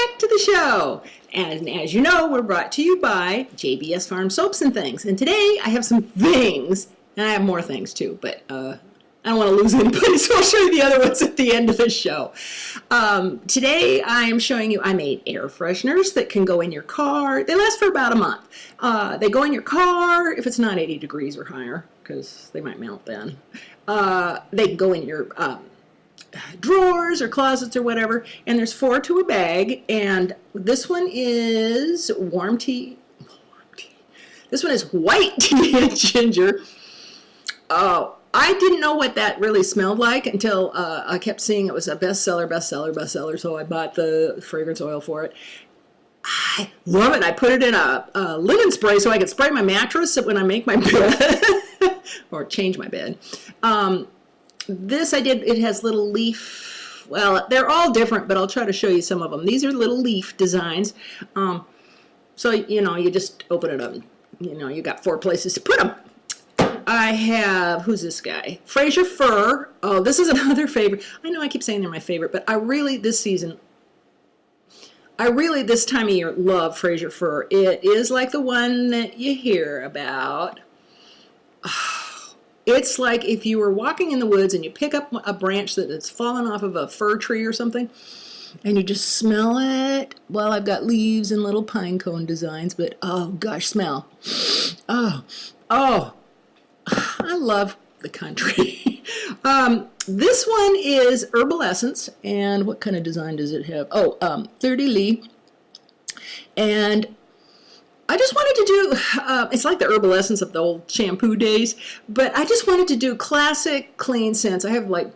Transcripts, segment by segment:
back to the show. And as you know, we're brought to you by JBS Farms soaps and things. And today I have some things, and I have more things too, but I don't want to lose anybody, so I'll show you the other ones at the end of the show. Today I am showing you, I made air fresheners that can go in your car. They last for about a month. They go in your car if it's not 80 degrees or higher, because they might melt then. They can go in your drawers or closets or whatever, and there's 4 to a bag, and this one is warm tea. This one is white tea and ginger. Oh, I didn't know what that really smelled like until I kept seeing it was a bestseller, so I bought the fragrance oil for it. I love it. I put it in a linen spray so I could spray my mattress when I make my bed or change my bed. This I did, it has little leaf, well, they're all different, but I'll try to show you some of them. These are little leaf designs. So, you know, you just open it up, and, you know, you got 4 places to put them. I have, who's this guy? Fraser Fir. Oh, this is another favorite. I know I keep saying they're my favorite, but I really, this time of year, love Fraser Fir. It is like the one that you hear about. It's like if you were walking in the woods and you pick up a branch that has fallen off of a fir tree or something, and you just smell it. Well, I've got leaves and little pine cone designs, but oh gosh, smell. Oh, I love the country. This one is Herbal Essence, and what kind of design does it have? Oh, 30 Lee, and I just wanted to do, it's like the Herbal Essence of the old shampoo days, but I just wanted to do classic clean scents. I have like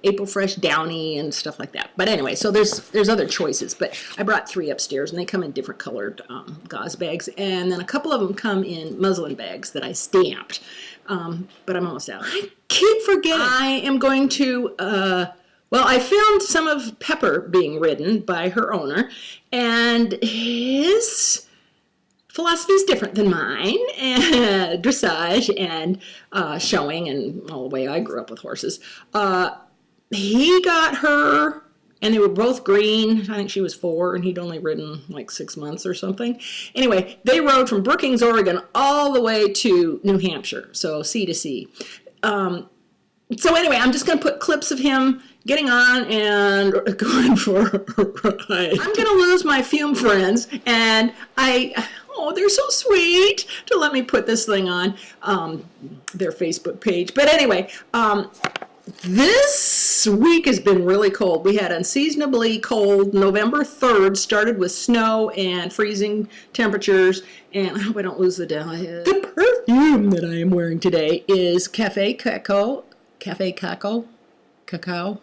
April Fresh Downy and stuff like that. But anyway, so there's other choices, but I brought 3 upstairs, and they come in different colored gauze bags, and then a couple of them come in muslin bags that I stamped, but I'm almost out. I keep forgetting. I am going to, well, I filmed some of Pepper being ridden by her owner, and his philosophy is different than mine, and dressage and showing and all the way I grew up with horses. He got her, and they were both green. I think she was 4, and he'd only ridden like 6 months or something. Anyway, they rode from Brookings, Oregon, all the way to New Hampshire, so sea to sea. So anyway, I'm just going to put clips of him getting on and going for a ride. I'm going to lose my Fume friends, and oh, they're so sweet to let me put this thing on their Facebook page. But anyway, this week has been really cold. We had unseasonably cold. November 3rd started with snow and freezing temperatures, and I hope I don't lose the dye. The perfume that I am wearing today is Cacao. Cacao? Can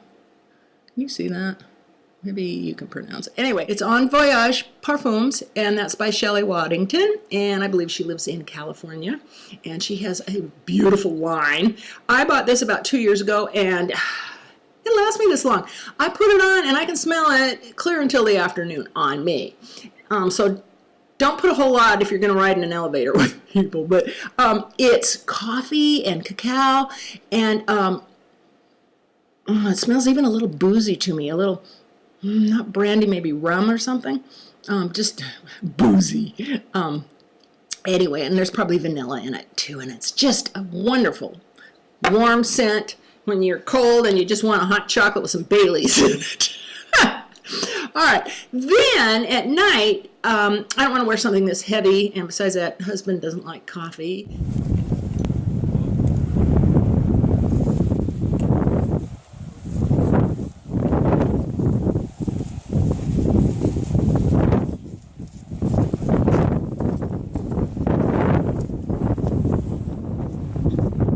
you see that? Maybe you can pronounce it. Anyway, it's on Voyage Parfums, and that's by Shelley Waddington, and I believe she lives in California, and she has a beautiful line. I bought this about 2 years ago, and it lasts me this long. I put it on, and I can smell it clear until the afternoon on me. So don't put a whole lot if you're going to ride in an elevator with people, but it's coffee and cacao, and it smells even a little boozy to me, a little, not brandy, maybe rum or something, just boozy. Anyway, and there's probably vanilla in it too, and it's just a wonderful warm scent when you're cold and you just want a hot chocolate with some Baileys in it. All right, then at night, I don't want to wear something this heavy, and besides that, husband doesn't like coffee.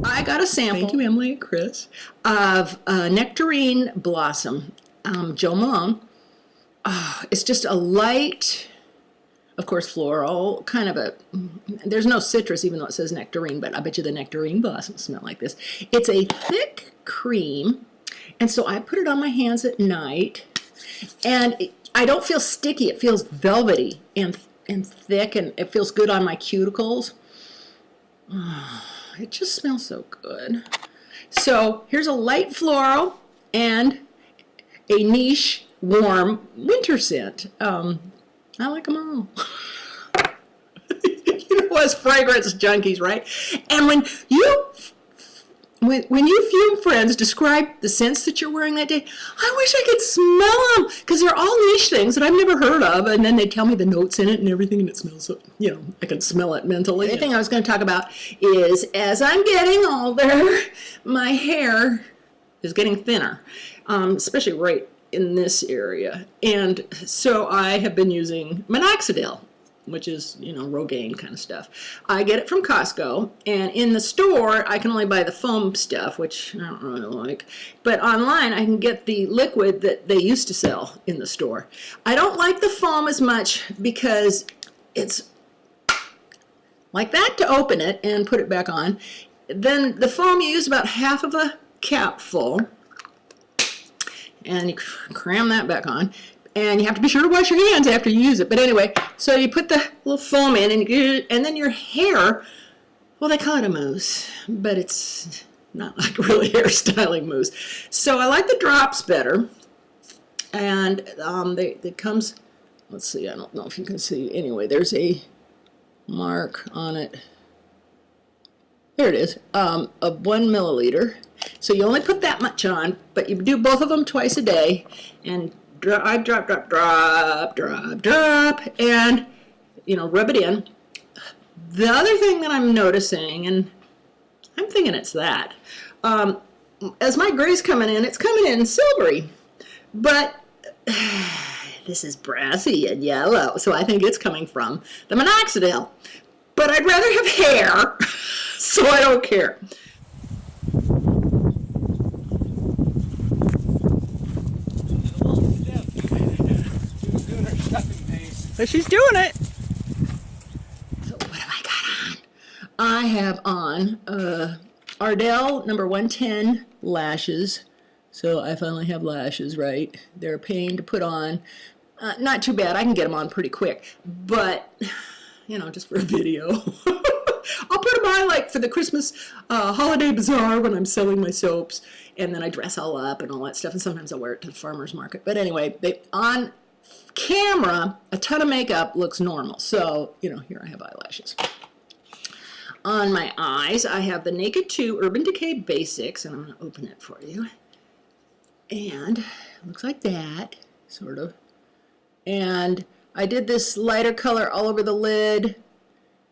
I got a sample, thank you Emily and Chris, of Nectarine Blossom, Joe Malone. It's just a light, of course, floral, kind of a, there's no citrus even though it says nectarine, but I bet you the nectarine blossoms smell like this. It's a thick cream, and so I put it on my hands at night, and I don't feel sticky. It feels velvety and thick, and it feels good on my cuticles. It just smells so good. So here's a light floral and a niche warm winter scent. I like them all. You know, us fragrance junkies, right? And when you Fume friends describe the scents that you're wearing that day, I wish I could smell them, because they're all niche things that I've never heard of, and then they tell me the notes in it and everything, and it smells so, you know, I can smell it mentally. The thing I was going to talk about is, as I'm getting older, my hair is getting thinner, especially right in this area, and so I have been using Minoxidyl, which is, you know, Rogaine kind of stuff. I get it from Costco, and in the store, I can only buy the foam stuff, which I don't really like. But online, I can get the liquid that they used to sell in the store. I don't like the foam as much because it's like that to open it and put it back on. Then the foam, you use about half of a cap full, and you cram that back on. And you have to be sure to wash your hands after you use it. But anyway, so you put the little foam in, and then your hair, well, they call it a mousse, but it's not like really hairstyling mousse. So I like the drops better. And it comes, let's see, I don't know if you can see. Anyway, there's a mark on it. There it is, of 1 milliliter. So you only put that much on, but you do both of them twice a day. And I drop, and, you know, rub it in. The other thing that I'm noticing, and I'm thinking it's that, as my gray's coming in, it's coming in silvery, but this is brassy and yellow, so I think it's coming from the Minoxidyl. But I'd rather have hair, so I don't care. But she's doing it. So what have I got on? I have on Ardell number 110 lashes. So I finally have lashes, right? They're a pain to put on. Not too bad. I can get them on pretty quick. But, you know, just for a video. I'll put them on like for the Christmas holiday bazaar when I'm selling my soaps. And then I dress all up and all that stuff. And sometimes I'll wear it to the farmer's market. But anyway, on camera, a ton of makeup looks normal. So, you know, here I have eyelashes. On my eyes, I have the Naked 2 Urban Decay Basics, and I'm going to open it for you. And it looks like that, sort of. And I did this lighter color all over the lid.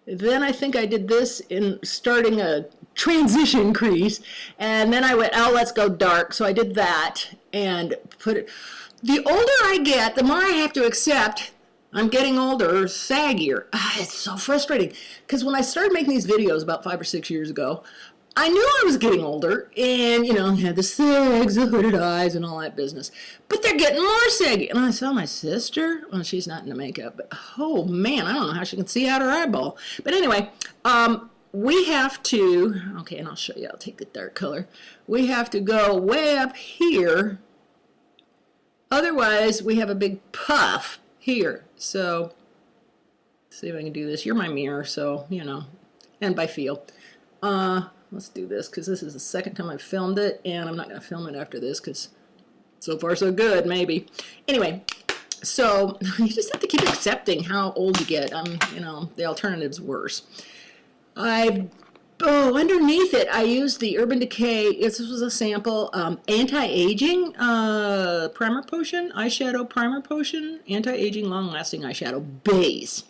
Then I think I did this in starting a transition crease. And then I went, oh, let's go dark. So I did that and put it. The older I get, the more I have to accept I'm getting older, saggier. It's so frustrating. Because when I started making these videos about 5 or 6 years ago, I knew I was getting older and, you know, had the sags, the hooded eyes, and all that business. But they're getting more saggy. And I saw my sister. Well, she's not into makeup. But, oh, man, I don't know how she can see out her eyeball. But anyway, we have to, okay, and I'll show you. I'll take the dark color. We have to go way up here. Otherwise, we have a big puff here. So, let's see if I can do this. You're my mirror, so, you know, and by feel. Let's do this, because this is the second time I've filmed it, and I'm not going to film it after this, because so far so good, maybe. Anyway, so you just have to keep accepting how old you get. You know, the alternative's worse. Underneath it, I used the Urban Decay, this was a sample, anti-aging primer potion, eyeshadow primer potion, anti-aging long-lasting eyeshadow base.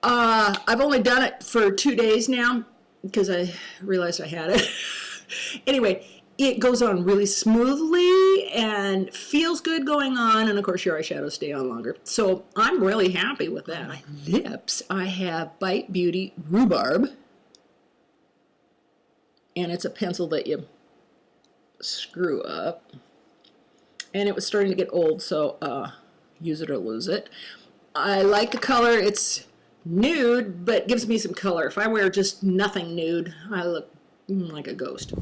I've only done it for 2 days now, because I realized I had it. Anyway, it goes on really smoothly and feels good going on, and of course your eyeshadows stay on longer. So I'm really happy with that. On my lips, I have Bite Beauty Rhubarb. And it's a pencil that you screw up. And it was starting to get old, so use it or lose it. I like the color. It's nude, but gives me some color. If I wear just nothing nude, I look like a ghost.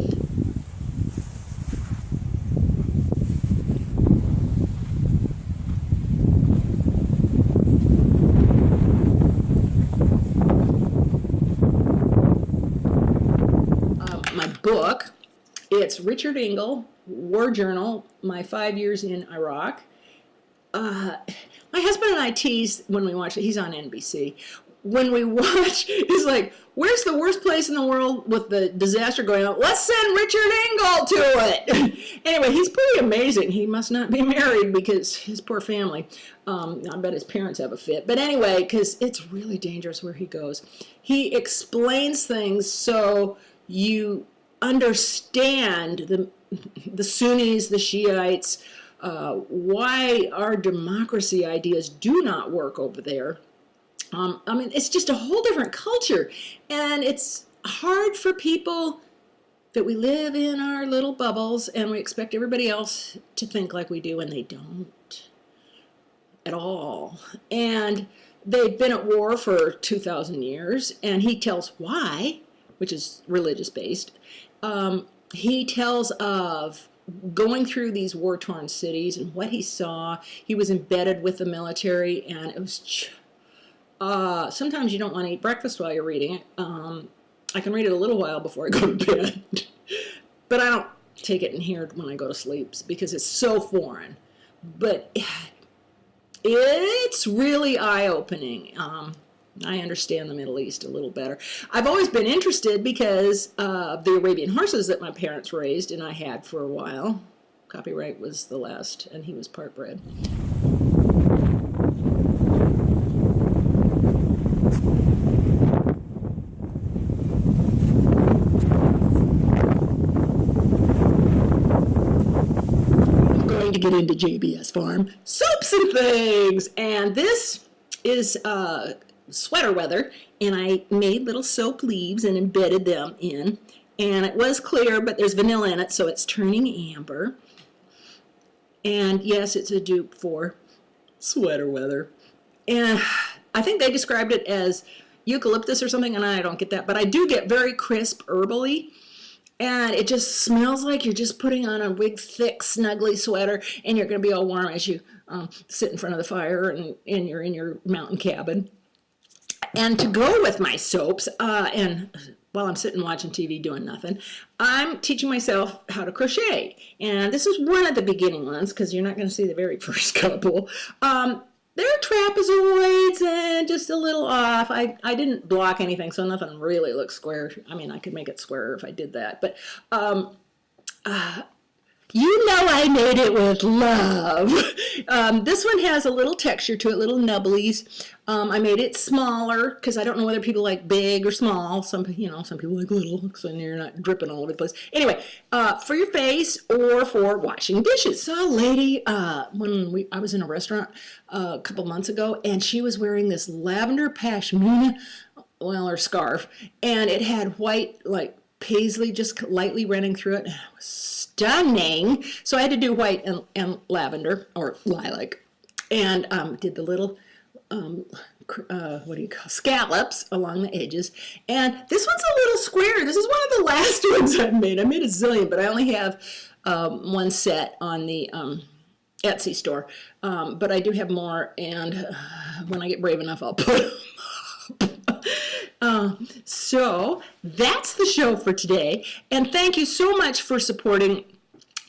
Book. It's Richard Engel, War Journal, My 5 Years in Iraq. my husband and I tease when we watch it. He's on NBC. When we watch, it's like, where's the worst place in the world with the disaster going on? Let's send Richard Engel to it. Anyway, he's pretty amazing. He must not be married because his poor family. I bet his parents have a fit. But anyway, because it's really dangerous where he goes. He explains things so you understand the Sunnis, the Shiites, why our democracy ideas do not work over there. I mean, it's just a whole different culture, and it's hard for people that we live in our little bubbles, and we expect everybody else to think like we do, and they don't at all. And they've been at war for 2,000 years, and he tells why, which is religious-based. He tells of going through these war-torn cities and what he saw. He was embedded with the military, and it was sometimes you don't want to eat breakfast while you're reading it. I can read it a little while before I go to bed, but I don't take it in here when I go to sleep because it's so foreign. But it's really eye-opening. I understand the Middle East a little better. I've always been interested because of the Arabian horses that my parents raised and I had for a while. Copyright was the last, and he was part bred. To get into JBS Farm soaps and things, and this is sweater weather, and I made little soap leaves and embedded them in, and it was clear, but there's vanilla in it, so it's turning amber. And yes, it's a dupe for sweater weather, and I think they described it as eucalyptus or something, and I don't get that, but I do get very crisp herbally. And it just smells like you're just putting on a big, thick, snuggly sweater, and you're going to be all warm as you sit in front of the fire and you're in your mountain cabin. And to go with my soaps, and while I'm sitting watching TV doing nothing, I'm teaching myself how to crochet. And this is one of the beginning ones, because you're not going to see the very first couple. They're trapezoids and just a little off. I didn't block anything, so nothing really looks square. I mean, I could make it squarer if I did that. But you know I made it with love. This one has a little texture to it, little nubblies. I made it smaller because I don't know whether people like big or small. Some people like little, so you're not dripping all over the place. Anyway, for your face or for washing dishes. Saw a lady when I was in a restaurant a couple months ago, and she was wearing this lavender pashmina, or scarf, and it had white, like, paisley just lightly running through it. It was stunning. So I had to do white and lavender, or lilac, and did the little scallops along the edges. And this one's a little square. This is one of the last ones I've made. I made a zillion, but I only have one set on the Etsy store. But I do have more, and when I get brave enough, I'll put them up. So that's the show for today, and thank you so much for supporting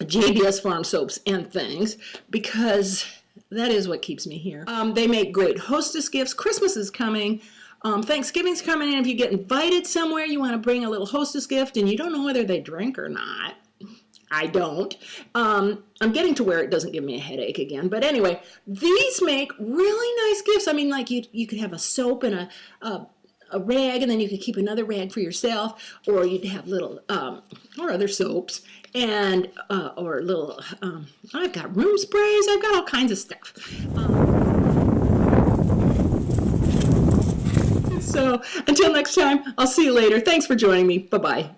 JBS Farm soaps and things, because that is what keeps me here. They make great hostess gifts. Christmas is coming. Thanksgiving's coming in. If you get invited somewhere, you want to bring a little hostess gift, and you don't know whether they drink or not. I don't. I'm getting to where it doesn't give me a headache again. But anyway, these make really nice gifts. I mean, like you could have a soap and a rag, and then you could keep another rag for yourself, or you'd have little, or other soaps, and, or little, I've got room sprays, I've got all kinds of stuff. So until next time, I'll see you later. Thanks for joining me. Bye-bye.